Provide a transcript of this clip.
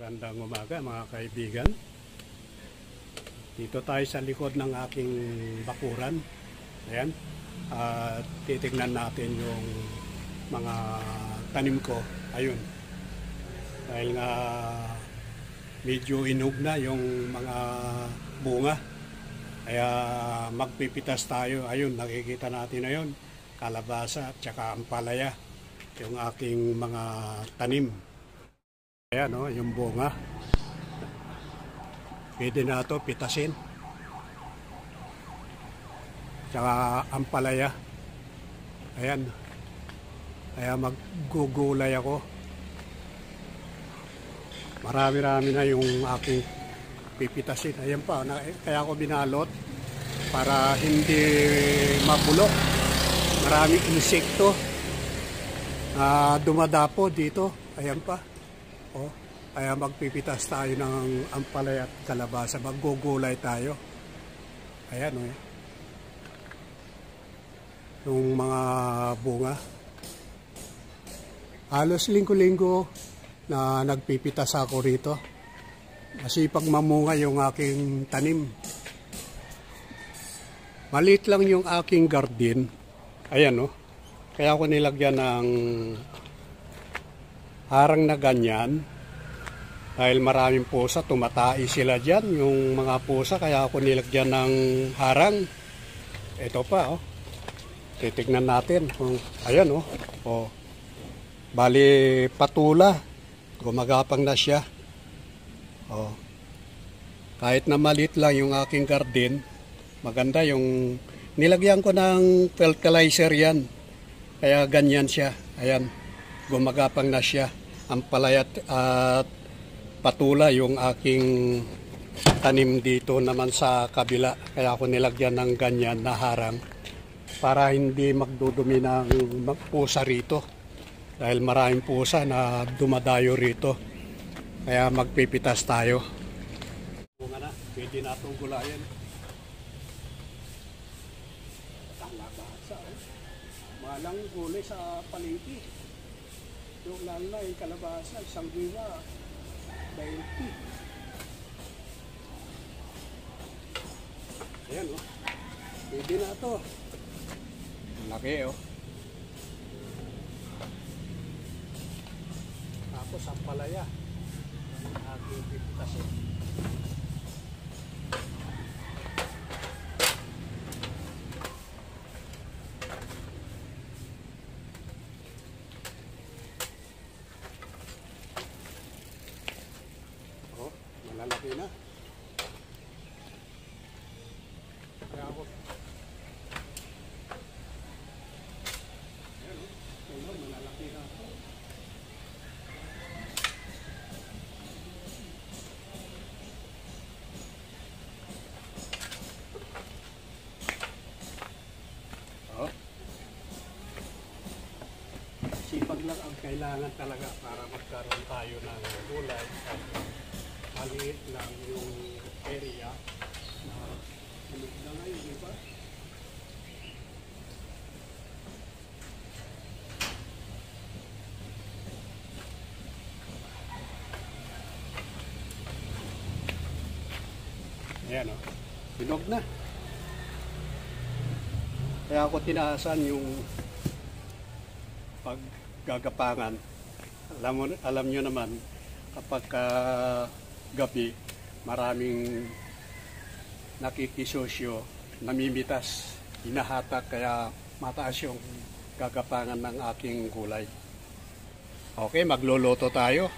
Magandang umaga mga kaibigan. Dito tayo sa likod ng aking bakuran. Ayan. Titignan natin yung mga tanim ko. Ayun. Dahil nga medyo inog na yung mga bunga. Kaya magpipitas tayo. Ayun, nakikita natin na yun. Kalabasa at saka ampalaya. Yung aking mga tanim. Ayan o, yung bunga. Pwede na ito pitasin. Tsaka ampalaya. Ayan. Kaya maggugulay ako. Marami-rami na yung aking pipitasin. Ayan pa, kaya ako binalot para hindi mabulok. Maraming insekto na dumadapo dito. Ayan pa. Oh, kaya magpipitas tayo ng ampalaya at kalabasa. Maggugulay tayo. Ayan o. Yung mga bunga. Halos linggo-linggo na nagpipitas ako rito. Masipag mamunga yung aking tanim. Maliit lang yung aking garden. Ayan o. Kaya ako nilagyan ng harang na ganyan. Dahil maraming pusa, tumatai sila dyan. Yung mga pusa, kaya ako nilagyan ng harang. Ito pa, oh. Titignan natin. Ayan, oh. Oh. Bali, patula. Gumagapang na siya. Oh. Kahit na maliit lang yung aking garden, maganda yung nilagyan ko ng fertilizer yan. Kaya ganyan siya. Ayan. Gumagapang na siya. Ampalaya at patula yung aking tanim dito naman sa kabila. Kaya ako nilagyan ng ganyan na harang para hindi magdudumi ng pusa rito. Dahil maraming pusa na dumadayo rito. Kaya magpipitas tayo. Bunga na, pwede na itong gulayan. Kalabasa. Malang gulay sa palengke. Yung lalo na yung kalabasa, isang giwa, 20. Ayan o. Pwede na ito. Laki o. Tapos ang palaya. Aking pipitasin. Malalaki na. Kaya ako. Ayan o. Ayan, malalaki na ako. Oh. Sipag lang ang kailangan talaga para magkaroon tayo ng gulay. Maliit lang yung area na ulit na ngayon, di ba? Ayan o, hinog na. Kaya ako tinaasan yung paggagapangan. Alam nyo naman, kapag gabi, maraming nakikisosyo, namimitas, hinahatak, kaya mataas yung gagapangan ng aking gulay. Okay, magluluto tayo.